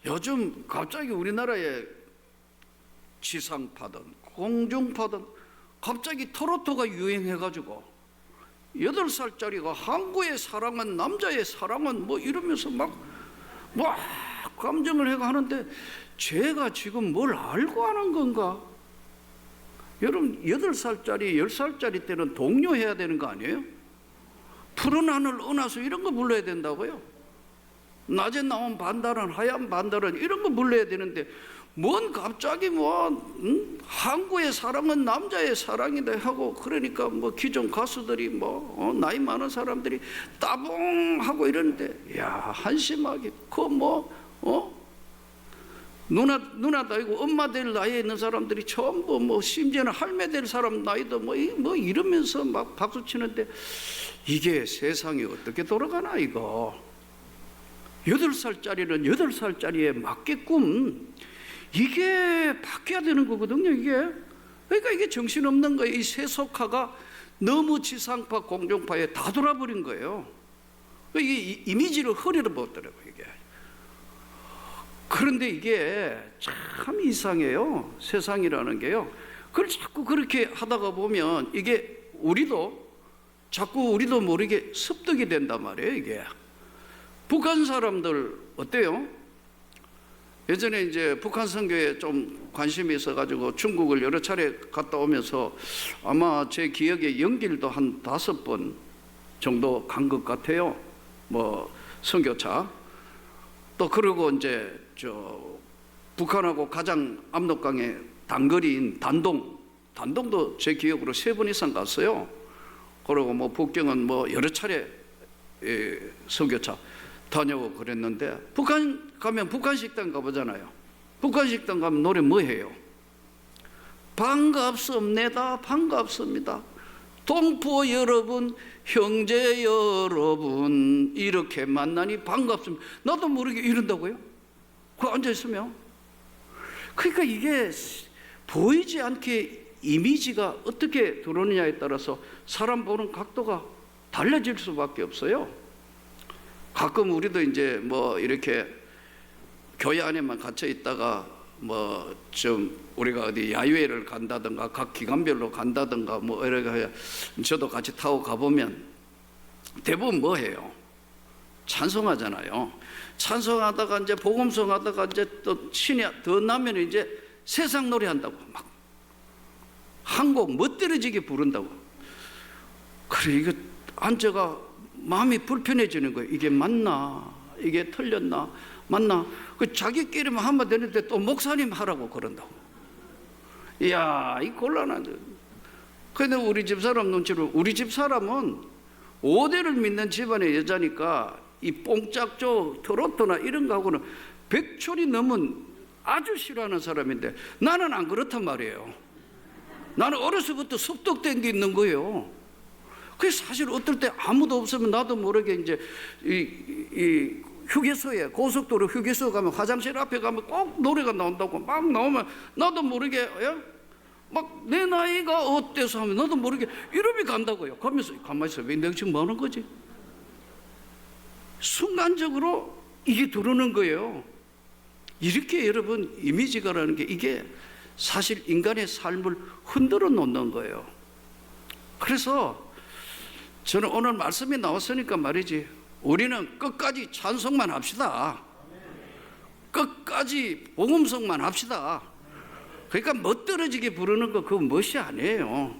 요즘 갑자기 우리나라에 지상파든 공중파든 갑자기 트로트가 유행해가지고 8살짜리가 항구의 사랑은 남자의 사랑은 뭐 이러면서 막 감정을 해가 하는데 제가 지금 뭘 알고 하는 건가? 여러분 8살짜리 10살짜리 때는 동요해야 되는 거 아니에요? 푸른 하늘 은하수 이런 거 불러야 된다고요? 낮에 나온 반달은 하얀 반달은 이런 거 불러야 되는데 뭔 갑자기 항구의 사랑은 남자의 사랑이다 하고 그러니까 뭐 기존 가수들이 나이 많은 사람들이 따봉하고 이러는데 야 한심하게 누나 나이고 엄마 될 나이에 있는 사람들이 전부 심지어는 할매 될 사람 나이도 이러면서 막 박수 치는데 이게 세상이 어떻게 돌아가나 이거. 8살짜리는 8살짜리에 맞게끔 이게 바뀌어야 되는 거거든요 이게. 그러니까 이게 정신없는 거예요. 이 세속화가 너무 지상파 공중파에 다 돌아버린 거예요. 이게 이미지를 흐리러 보더라고요 이게. 그런데 이게 참 이상해요 세상이라는 게요. 그걸 자꾸 그렇게 하다가 보면 이게 자꾸 우리도 모르게 습득이 된단 말이에요 이게. 북한 사람들 어때요? 예전에 이제 북한 선교에 좀 관심이 있어가지고 중국을 여러 차례 갔다 오면서 아마 제 기억에 연길도 한 5번 정도 간 것 같아요. 선교차. 또 그리고 이제 북한하고 가장 압록강의 단거리인 단동도 제 기억으로 3번 이상 갔어요. 그리고 북경은 여러 차례 선교차 다녀오고 그랬는데 북한 가면 북한 식당 가보잖아요. 북한 식당 가면 노래 뭐 해요? 반갑습니다. 반갑습니다. 동포 여러분, 형제 여러분 이렇게 만나니 반갑습니다. 나도 모르게 이런다고요? 그 앉아있으면. 그러니까 이게 보이지 않게 이미지가 어떻게 들어오느냐에 따라서 사람 보는 각도가 달라질 수밖에 없어요. 가끔 우리도 이제 이렇게 교회 안에만 갇혀 있다가 좀 우리가 어디 야유회를 간다든가 각 기관별로 간다든가 이렇게 저도 같이 타고 가보면 대부분 뭐 해요? 찬송하잖아요. 찬송하다가 이제 복음송 하다가 이제 또 신이 더 나면 이제 세상 노래 한다고 막 한 곡 멋들어지게 부른다고. 그래 이거 앉아가 마음이 불편해지는 거예요. 이게 맞나? 이게 틀렸나? 맞나? 자기끼리만 하면 되는데 또 목사님 하라고 그런다고. 이야, 이 곤란하죠. 근데 우리 집 사람 눈치로, 우리 집 사람은 5대를 믿는 집안의 여자니까 이 뽕짝조 트로트나 이런 거하고는 100촌이 넘은 아주 싫어하는 사람인데 나는 안 그렇단 말이에요. 나는 어려서부터 습득된 게 있는 거예요. 그래서 사실 어떨 때 아무도 없으면 나도 모르게 이제 이 휴게소에 고속도로 휴게소 가면 화장실 앞에 가면 꼭 노래가 나온다고 막 나오면 나도 모르게 막 내 나이가 어때서 하면 나도 모르게 이름이 간다고요. 가면서 가만히 있어. 왜 내가 지금 뭐 하는 거지? 순간적으로 이게 들어오는 거예요. 이렇게 여러분 이미지가라는 게 이게 사실 인간의 삶을 흔들어 놓는 거예요. 그래서 저는 오늘 말씀이 나왔으니까 말이지 우리는 끝까지 찬송만 합시다. 끝까지 복음성만 합시다. 그러니까 멋들어지게 부르는 거 그거 멋이 아니에요.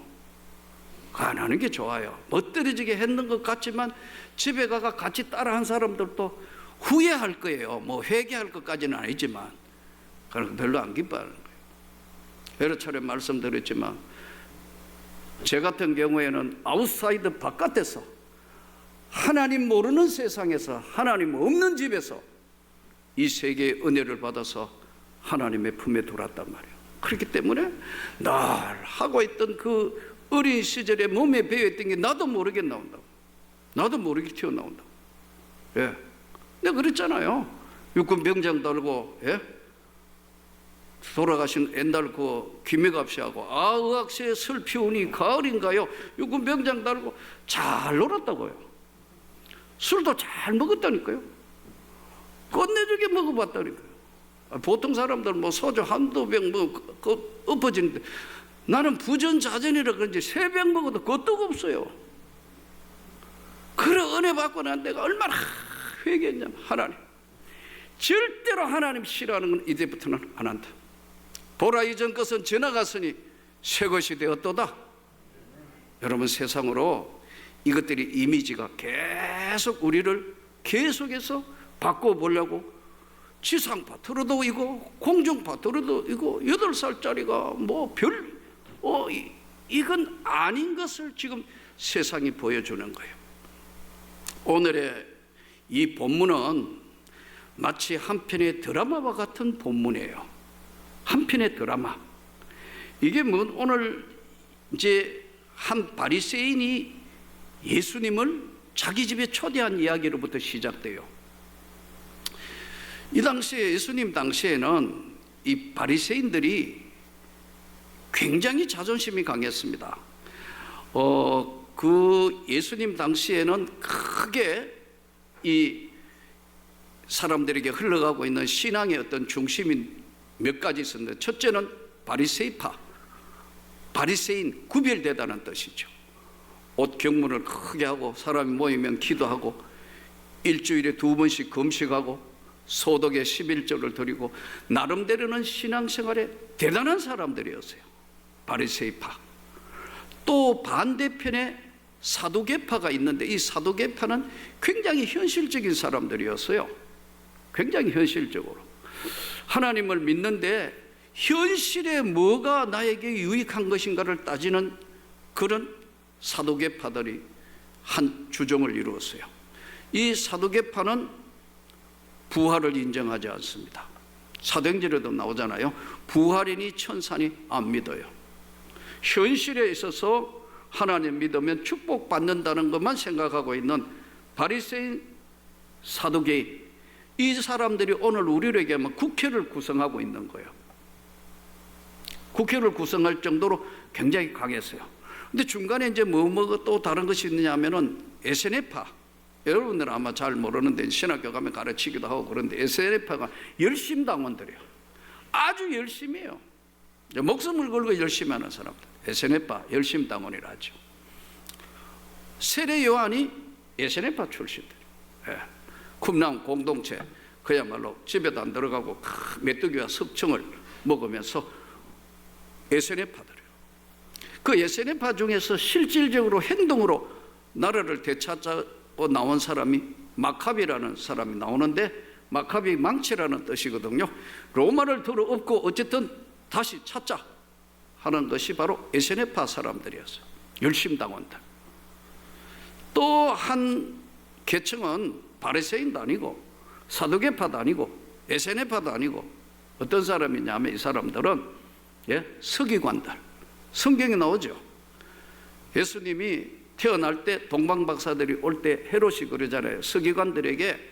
안 하는 게 좋아요. 멋들어지게 했는 것 같지만 집에 가가 같이 따라한 사람들도 후회할 거예요. 회개할 것까지는 아니지만 그런 별로 안 기뻐하는 거예요. 여러 차례 말씀드렸지만 제 같은 경우에는 아웃사이드 바깥에서 하나님 모르는 세상에서 하나님 없는 집에서 이 세계의 은혜를 받아서 하나님의 품에 들어왔단 말이에요. 그렇기 때문에 늘 하고 있던 그 어린 시절에 몸에 배어있던 게 나도 모르게 나온다고. 나도 모르게 튀어나온다고. 예. 내가 그랬잖아요. 육군 병장 달고 돌아가신 옛날 그 김해갑 씨하고 의학시에 슬피 우니 가을인가요? 육군 병장 달고 잘 놀았다고요. 술도 잘 먹었다니까요. 끝내주게 먹어봤다니까요. 보통 사람들 뭐 소주 한두 병 엎어지는데 나는 부전자전이라 그런지 3병 먹어도 끄떡 없어요. 그래 은혜 받고 난 내가 얼마나 회개했냐면, 하나님 절대로 하나님 싫어하는 건 이제부터는 안 한다. 보라 이전 것은 지나갔으니 새 것이 되었도다. 여러분, 세상으로 이것들이 이미지가 계속 우리를 계속해서 바꿔보려고 지상파 틀어도 이거, 공중파 틀어도 이거, 8살짜리가 뭐 이건 아닌 것을 지금 세상이 보여주는 거예요. 오늘의 이 본문은 마치 한 편의 드라마와 같은 본문이에요. 한 편의 드라마. 이게 뭐 오늘 이제 한 바리새인이 예수님을 자기 집에 초대한 이야기로부터 시작돼요. 이 당시에, 예수님 당시에는 이 바리새인들이 굉장히 자존심이 강했습니다. 그 예수님 당시에는 크게 이 사람들에게 흘러가고 있는 신앙의 어떤 중심이 몇 가지 있었는데, 첫째는 바리새이파, 바리새인, 구별되다는 뜻이죠. 옷 경문을 크게 하고 사람이 모이면 기도하고 일주일에 2번씩 금식하고 소득의 11조를 드리고 나름대로는 신앙생활에 대단한 사람들이었어요. 바리새이파. 또 반대편에 사두개파가 있는데, 이 사두개파는 굉장히 현실적인 사람들이었어요. 굉장히 현실적으로 하나님을 믿는데 현실에 뭐가 나에게 유익한 것인가를 따지는 그런 사두개파들이 한 주종을 이루었어요. 이 사두개파는 부활을 인정하지 않습니다. 사도행전에도 나오잖아요. 부활이니 천사니 안 믿어요. 현실에 있어서 하나님 믿으면 축복받는다는 것만 생각하고 있는 바리새인, 사두개인, 이 사람들이 오늘 우리를 얘기하면 국회를 구성하고 있는 거예요. 국회를 구성할 정도로 굉장히 강했어요. 근데 중간에 이제 뭐가 또 다른 것이 있느냐 하면은 에세네파, 여러분들은 아마 잘 모르는데 신학교 가면 가르치기도 하고 그런데 에세네파가 열심당원들이에요. 아주 열심히 해요. 목숨을 걸고 열심히 하는 사람들, 에세네파 열심당원이라 하죠. 세례 요한이 에세네파 출신들. 쿰랑 공동체, 그야말로 집에도 안 들어가고 메뚜기와 석청을 먹으면서 에세네파들이에요. 그 에세네파 중에서 실질적으로 행동으로 나라를 되찾고 나온 사람이 마카비라는 사람이 나오는데, 마카비 망치라는 뜻이거든요. 로마를 들어 엎고 어쨌든 다시 찾자 하는 것이 바로 에세네파 사람들이었어요. 열심당원들. 또 한 계층은 바리새인도 아니고 사두개파도 아니고 에세네파도 아니고 어떤 사람이냐면, 이 사람들은 서기관들. 성경에 나오죠. 예수님이 태어날 때 동방박사들이 올 때 헤롯이 그러잖아요. 서기관들에게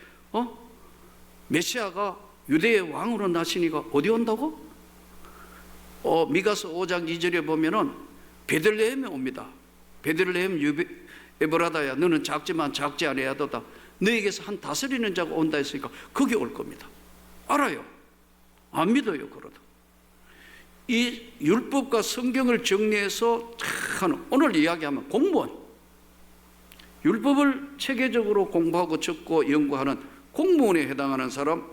메시아가 유대의 왕으로 나시니까 어디 온다고? 미가서 5장 2절에 보면은 베들레헴에 옵니다. 베들레헴 에브라다야, 너는 작지만 작지 아니하도다. 너에게서 한 다스리는 자가 온다 했으니까 거기 올 겁니다. 알아요. 안 믿어요. 그러다. 이 율법과 성경을 정리해서 하는, 오늘 이야기하면 공무원, 율법을 체계적으로 공부하고 적고 연구하는 공무원에 해당하는 사람,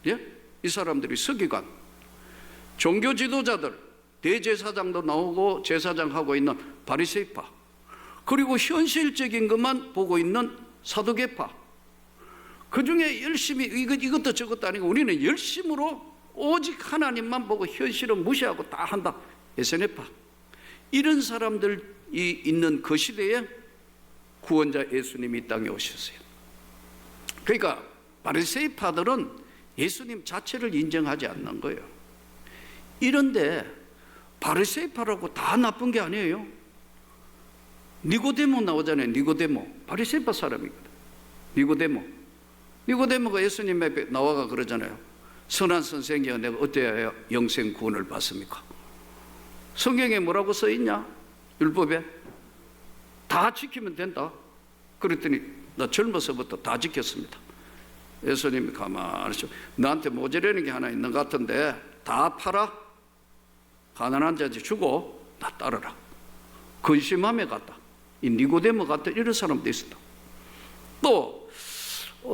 이 사람들이 서기관, 종교 지도자들, 대제사장도 나오고 제사장하고 있는 바리새파, 그리고 현실적인 것만 보고 있는 사두개파. 그 중에 열심히 이것도 저것도 아니고 우리는 열심으로 오직 하나님만 보고 현실은 무시하고 다 한다. 에세네파. 이런 사람들이 있는 그 시대에 구원자 예수님이 이 땅에 오셨어요. 그러니까 바리새파들은 예수님 자체를 인정하지 않는 거예요. 이런데 바리새파라고 다 나쁜 게 아니에요. 니고데모 나오잖아요. 니고데모 바리새파 사람이거든. 니고데모가 예수님 앞에 나와가 그러잖아요. 선한 선생이여, 내가 어때야 영생 구원을 받습니까? 성경에 뭐라고 써 있냐? 율법에 다 지키면 된다. 그랬더니 나 젊어서부터 다 지켰습니다. 예수님이 가만히 있어. 너한테 모자라는 게 하나 있는 것 같은데 다 팔아. 가난한 자한테 주고 나 따르라. 근심함에 갔다. 이 니고데모 같은 이런 사람도 있었다. 또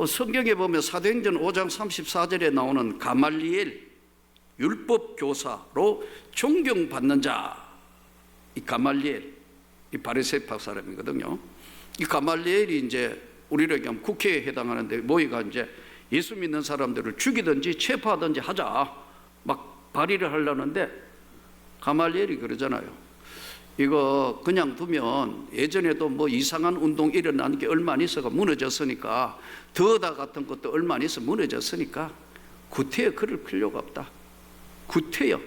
성경에 보면 사도행전 5장 34절에 나오는 가말리엘, 율법 교사로 존경받는 자, 이 가말리엘, 이 바리새파 사람이거든요. 이 가말리엘이 이제 우리로 얘기하면 국회에 해당하는데 모이가 이제 예수 믿는 사람들을 죽이든지 체포하든지 하자 막 발의를 하려는데 가말리엘이 그러잖아요. 이거 그냥 두면 예전에도 뭐 이상한 운동 일어나는 게 얼마 안 있어가 무너졌으니까, 더다 같은 것도 얼마 안 있어 무너졌으니까 구태여 그럴 필요가 없다. 구태여.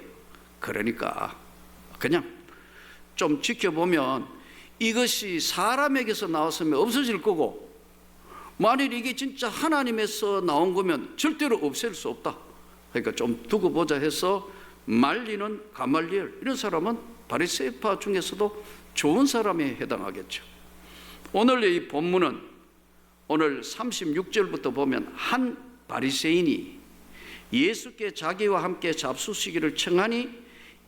그러니까 그냥 좀 지켜보면 이것이 사람에게서 나왔으면 없어질 거고, 만일 이게 진짜 하나님에서 나온 거면 절대로 없앨 수 없다. 그러니까 좀 두고 보자 해서 말리는 가말리엘, 이런 사람은 바리새파 중에서도 좋은 사람에 해당하겠죠. 오늘 이 본문은 오늘 36절부터 보면 한 바리새인이 예수께 자기와 함께 잡수시기를 청하니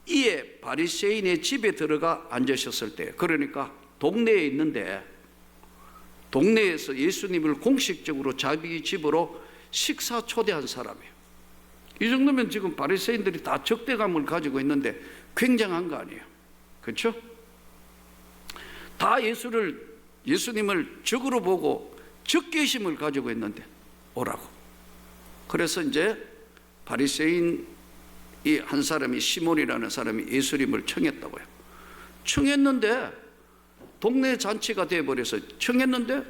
이에 바리새인의 집에 들어가 앉으셨을 때, 그러니까 동네에 있는데 동네에서 예수님을 공식적으로 자기 집으로 식사 초대한 사람이에요. 이 정도면 지금 바리새인들이 다 적대감을 가지고 있는데 굉장한 거 아니에요. 그렇죠? 다 예수님을 적으로 보고 적개심을 가지고 있는데 오라고. 그래서 이제 바리새인 이 한 사람이, 시몬이라는 사람이 예수님을 청했다고요. 청했는데 동네 잔치가 되어버려서 청했는데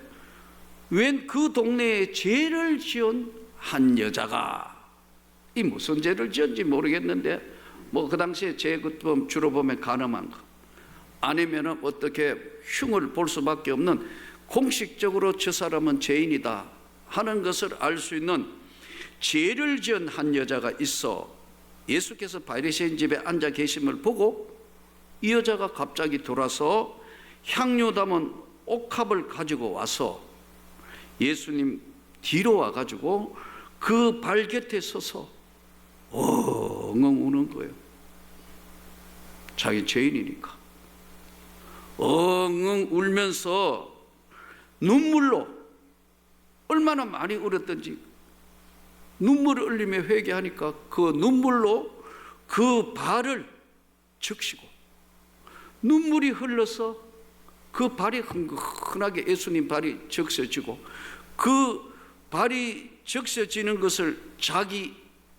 웬 그 동네에 죄를 지은 한 여자가, 이 무슨 죄를 지은지 모르겠는데 뭐 그 당시에 죄 주로 보면 간음한 거, 아니면은 어떻게 흉을 볼 수밖에 없는, 공식적으로 저 사람은 죄인이다 하는 것을 알 수 있는 죄를 지은 한 여자가 있어 예수께서 바리새인 집에 앉아 계심을 보고 이 여자가 갑자기 돌아서 향유 담은 옥합을 가지고 와서 예수님 뒤로 와가지고 그 발 곁에 서서 엉엉 우는 거예요. 자기 죄인이니까 엉엉 울면서 눈물로, 얼마나 많이 울었던지 눈물을 흘리며 회개하니까 그 눈물로 그 발을 적시고, 눈물이 흘러서 그 발이 흔하게 예수님 발이 적셔지고, 그 발이 적셔지는 것을 자기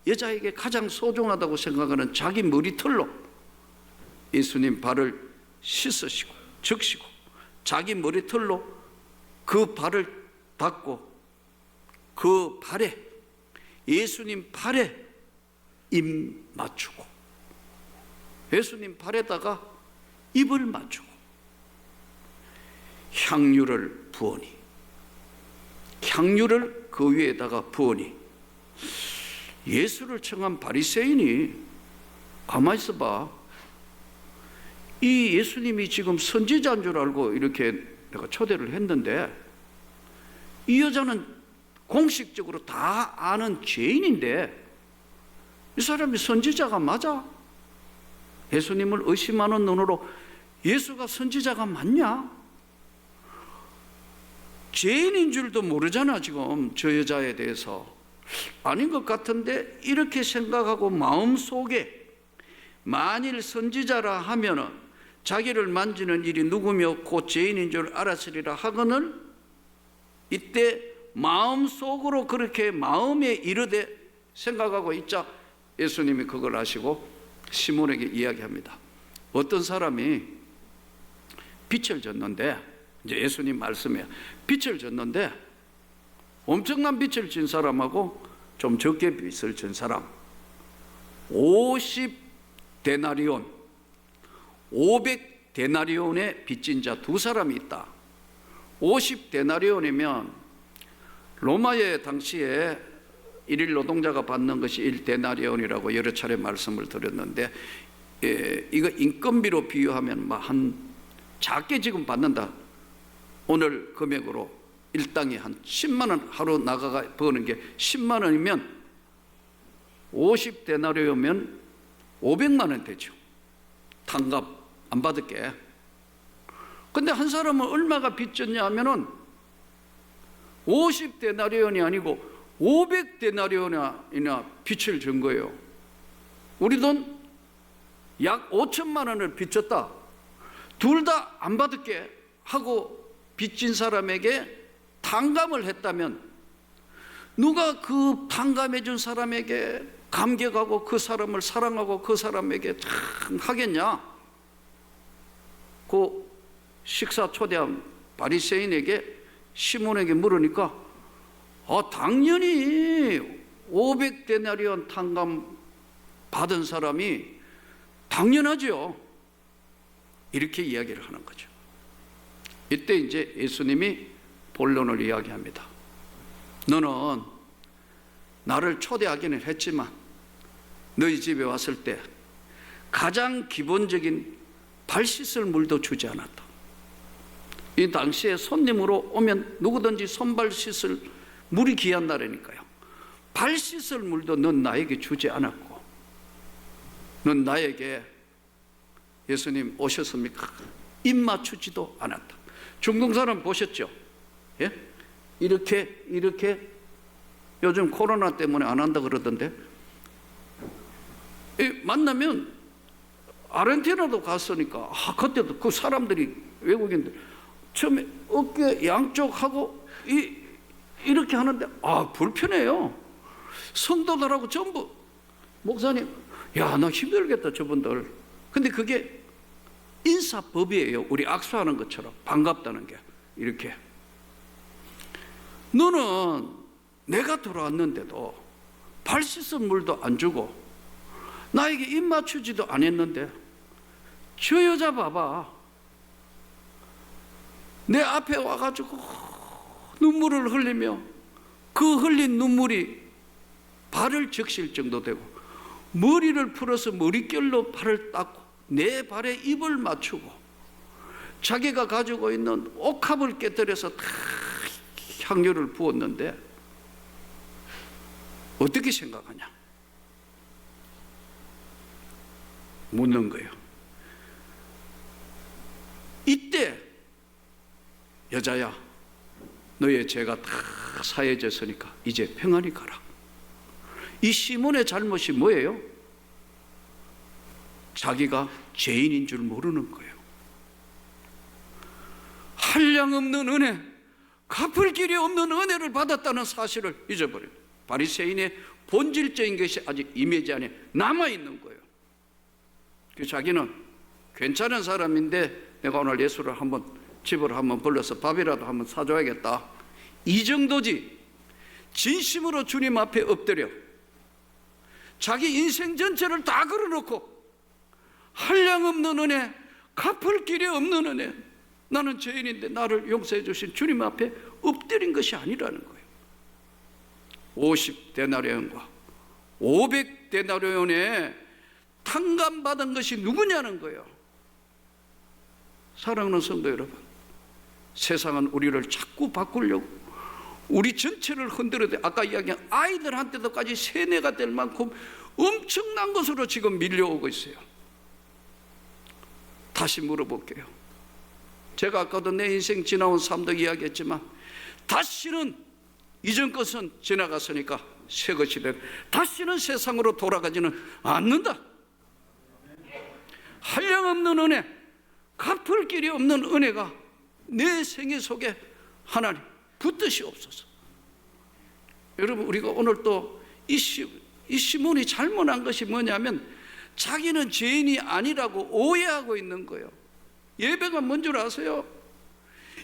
여자에게 가장 소중하다고 생각하는 자기 머리털로 예수님 발을 씻으시고 적시고, 자기 머리털로 그 발을 닦고 그 발에, 예수님 발에 입 맞추고 예수님 발에다가 입을 맞추고 향유를 부으니, 향유를 그 위에다가 부으니, 예수를 청한 바리새인이 가만히 있어봐. 이 예수님이 지금 선지자인 줄 알고 이렇게 내가 초대를 했는데 이 여자는 공식적으로 다 아는 죄인인데 이 사람이 선지자가 맞아? 예수님을 의심하는 눈으로 예수가 선지자가 맞냐? 죄인인 줄도 모르잖아 지금 저 여자에 대해서. 아닌 것 같은데 이렇게 생각하고 마음속에 만일 선지자라 하면은 자기를 만지는 일이 누구며 곧 죄인인 줄 알았으리라 하거늘, 이때 마음속으로 그렇게 마음에 이르되 생각하고 있자 예수님이 그걸 아시고 시몬에게 이야기합니다. 어떤 사람이 빛을 졌는데, 이제 예수님 말씀이에요. 빛을 졌는데 엄청난 빛을 진 사람하고 좀 적게 빛을 진 사람, 50데나리온 500데나리온의 빚진 자 두 사람이 있다. 50데나리온이면 로마의 당시에 일일 노동자가 받는 것이 1데나리온이라고 여러 차례 말씀을 드렸는데, 이거 인건비로 비유하면 한 작게 지금 받는다. 오늘 금액으로 일당이 한 10만 원 하루 나가가 버는 게 10만 원이면 50데나리오면 500만 원 되죠. 탕갑 안 받을게. 근데 한 사람은 얼마가 빚졌냐 하면은 50데나리온이 아니고 500데나리온이나 빚을 진 거예요. 우리 돈 약 5천만 원을 빚졌다. 둘 다 안 받을게 하고 빚진 사람에게 탕감을 했다면 누가 그 탕감해 준 사람에게 감격하고 그 사람을 사랑하고 그 사람에게 참 하겠냐? 그 식사 초대한 바리새인에게 시몬에게 물으니까 당연히 500데나리온 탕감 받은 사람이 당연하죠. 이렇게 이야기를 하는 거죠. 이때 이제 예수님이 본론을 이야기합니다. 너는 나를 초대하기는 했지만 너희 집에 왔을 때 가장 기본적인 발 씻을 물도 주지 않았다. 이 당시에 손님으로 오면 누구든지 손발 씻을 물이 귀한 날이니까요. 발 씻을 물도 넌 나에게 주지 않았고, 넌 나에게 예수님 오셨습니까? 입 맞추지도 않았다. 중동 사람 보셨죠? 예? 이렇게 요즘 코로나 때문에 안 한다 그러던데, 만나면 아르헨티나도 갔으니까 그때도 그 사람들이 외국인들 처음에 어깨 양쪽 하고 이렇게 하는데 불편해요. 성도들하고 전부 목사님, 야, 나 힘들겠다 저분들. 근데 그게 인사법이에요. 우리 악수하는 것처럼 반갑다는 게. 이렇게 너는 내가 들어왔는데도 발 씻은 물도 안 주고 나에게 입 맞추지도 안 했는데, 저 여자 봐봐, 내 앞에 와가지고 눈물을 흘리며 그 흘린 눈물이 발을 적실 정도 되고 머리를 풀어서 머릿결로 발을 닦고 내 발에 입을 맞추고 자기가 가지고 있는 옥합을 깨뜨려서 다 향료를 부었는데 어떻게 생각하냐 묻는 거예요. 이때 여자야, 너의 죄가 다 사해졌으니까 이제 평안히 가라. 이 시몬의 잘못이 뭐예요? 자기가 죄인인 줄 모르는 거예요. 한량없는 은혜, 갚을 길이 없는 은혜를 받았다는 사실을 잊어버려요. 바리새인의 본질적인 것이 아직 이미지 안에 남아있는 거예요. 자기는 괜찮은 사람인데 내가 오늘 예수를 한번 집으로 한번 불러서 밥이라도 한번 사줘야겠다, 이 정도지. 진심으로 주님 앞에 엎드려 자기 인생 전체를 다 걸어놓고 한량없는 은혜, 갚을 길이 없는 은혜, 나는 죄인인데 나를 용서해 주신 주님 앞에 엎드린 것이 아니라는 거예요. 50데나리온과 500데나리온에 탕감받은 것이 누구냐는 거예요. 사랑하는 성도 여러분, 세상은 우리를 자꾸 바꾸려고 우리 전체를 흔들어대 아까 이야기한 아이들한테도까지 세뇌가 될 만큼 엄청난 것으로 지금 밀려오고 있어요. 다시 물어볼게요. 제가 아까도 내 인생 지나온 삶도 이야기했지만 다시는 이전 것은 지나갔으니까 새 것이 된, 다시는 세상으로 돌아가지는 않는다. 한량없는 은혜, 갚을 길이 없는 은혜가 내 생애 속에 하나님 붙드시옵소서. 여러분, 우리가 오늘 또 이 시몬이 잘못한 것이 뭐냐면 자기는 죄인이 아니라고 오해하고 있는 거예요. 예배가 뭔 줄 아세요?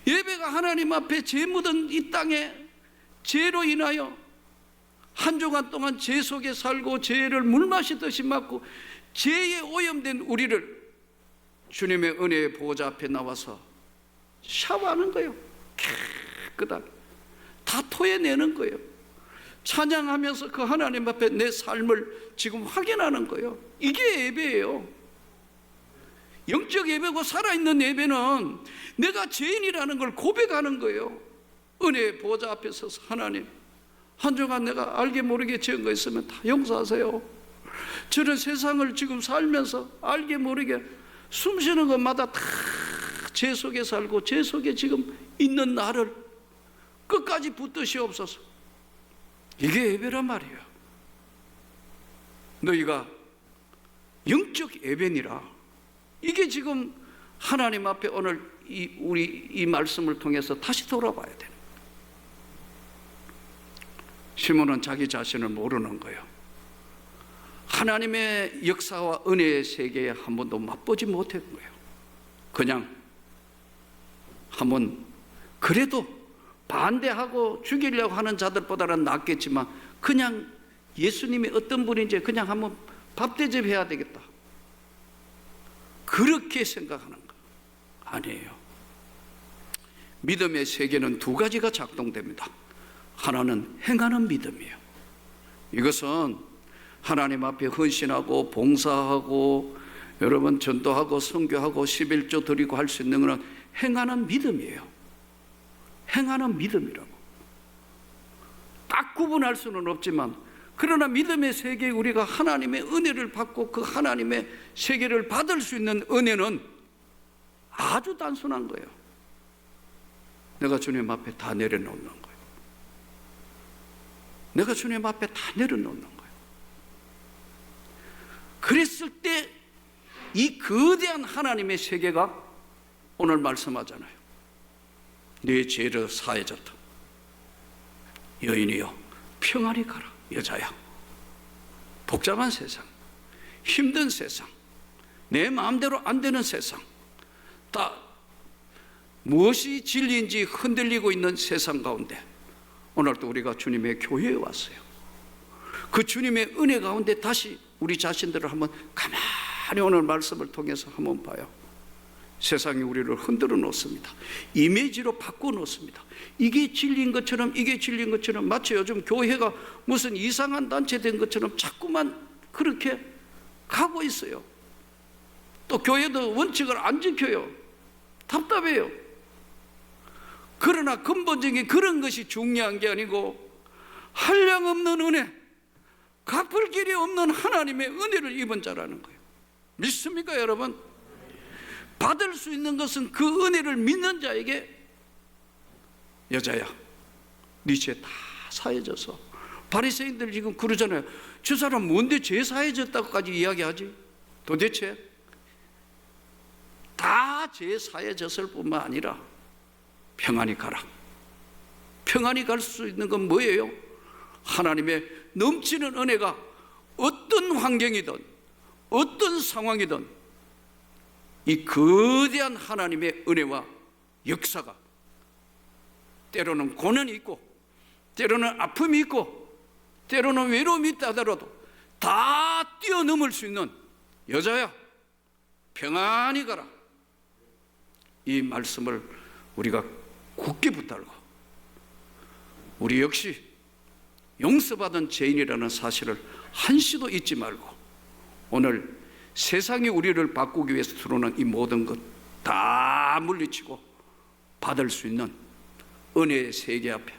예배가 하나님 앞에 죄 묻은 이 땅에 죄로 인하여 한 주간 동안 죄 속에 살고 죄를 물 마시듯이 맞고 죄에 오염된 우리를 주님의 은혜의 보호자 앞에 나와서 샤워하는 거예요. 깨끗하게 다 토해내는 거예요. 찬양하면서 그 하나님 앞에 내 삶을 지금 확인하는 거예요. 이게 예배예요. 영적 예배고 살아있는 예배는 내가 죄인이라는 걸 고백하는 거예요. 은혜의 보좌 앞에 서서 하나님, 한 주간 내가 알게 모르게 지은 거 있으면 다 용서하세요. 저는 세상을 지금 살면서 알게 모르게 숨 쉬는 것마다 다 제 속에 살고 제 속에 지금 있는 나를 끝까지 붙드시옵소서. 이게 예배란 말이에요. 너희가 영적 예배니라. 이게 지금 하나님 앞에 오늘 우리 이 말씀을 통해서 다시 돌아봐야 되는 거예요. 시몬은 자기 자신을 모르는 거예요. 하나님의 역사와 은혜의 세계에 한 번도 맛보지 못한 거예요. 그냥 한번 그래도 반대하고 죽이려고 하는 자들보다는 낫겠지만 그냥 예수님이 어떤 분인지 그냥 한번 밥 대접해야 되겠다, 그렇게 생각하는 거 아니에요. 믿음의 세계는 두 가지가 작동됩니다. 하나는 행하는 믿음이에요. 이것은 하나님 앞에 헌신하고 봉사하고 여러분 전도하고 선교하고 11조 드리고 할 수 있는 것은 행하는 믿음이에요. 행하는 믿음이라고. 딱 구분할 수는 없지만 그러나 믿음의 세계에 우리가 하나님의 은혜를 받고 그 하나님의 세계를 받을 수 있는 은혜는 아주 단순한 거예요. 내가 주님 앞에 다 내려놓는 거예요. 내가 주님 앞에 다 내려놓는 거예요. 그랬을 때 이 거대한 하나님의 세계가 오늘 말씀하잖아요. 네 죄를 사해졌다. 여인이여 평안히 가라. 여자야, 복잡한 세상, 힘든 세상, 내 마음대로 안 되는 세상, 다 무엇이 진리인지 흔들리고 있는 세상 가운데 오늘도 우리가 주님의 교회에 왔어요. 그 주님의 은혜 가운데 다시 우리 자신들을 한번 가만히 오늘 말씀을 통해서 한번 봐요. 세상이 우리를 흔들어 놓습니다. 이미지로 바꿔 놓습니다. 이게 진리인 것처럼, 이게 진리인 것처럼, 마치 요즘 교회가 무슨 이상한 단체 된 것처럼 자꾸만 그렇게 가고 있어요. 또 교회도 원칙을 안 지켜요. 답답해요. 그러나 근본적인 그런 것이 중요한 게 아니고 한량없는 은혜, 갚을 길이 없는 하나님의 은혜를 입은 자라는 거예요. 믿습니까 여러분? 받을 수 있는 것은 그 은혜를 믿는 자에게 여자야 네 죄 다 사해져서. 바리새인들 지금 그러잖아요. 저 사람 뭔데 죄 사해졌다고까지 이야기하지? 도대체 다 죄 사해졌을 뿐만 아니라 평안히 가라. 평안히 갈 수 있는 건 뭐예요? 하나님의 넘치는 은혜가 어떤 환경이든 어떤 상황이든 이 거대한 하나님의 은혜와 역사가 때로는 고난이 있고 때로는 아픔이 있고 때로는 외로움이 있다 하더라도 다 뛰어넘을 수 있는 여자야 평안히 가라. 이 말씀을 우리가 굳게 붙들고 우리 역시 용서받은 죄인이라는 사실을 한시도 잊지 말고 오늘 세상이 우리를 바꾸기 위해서 들어오는 이 모든 것 다 물리치고 받을 수 있는 은혜의 세계 앞에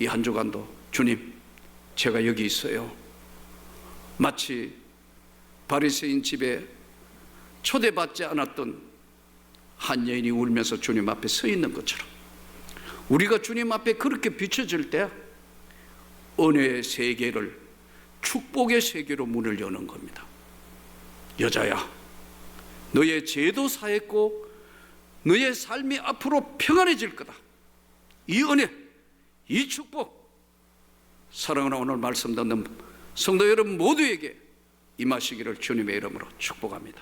이 한 주간도 주님 제가 여기 있어요. 마치 바리새인 집에 초대받지 않았던 한 여인이 울면서 주님 앞에 서 있는 것처럼 우리가 주님 앞에 그렇게 비춰질 때 은혜의 세계를 축복의 세계로 문을 여는 겁니다. 여자야 너의 죄도 사했고 너의 삶이 앞으로 평안해질 거다. 이 은혜, 이 축복 사랑하는 오늘 말씀 듣는 성도 여러분 모두에게 임하시기를 주님의 이름으로 축복합니다.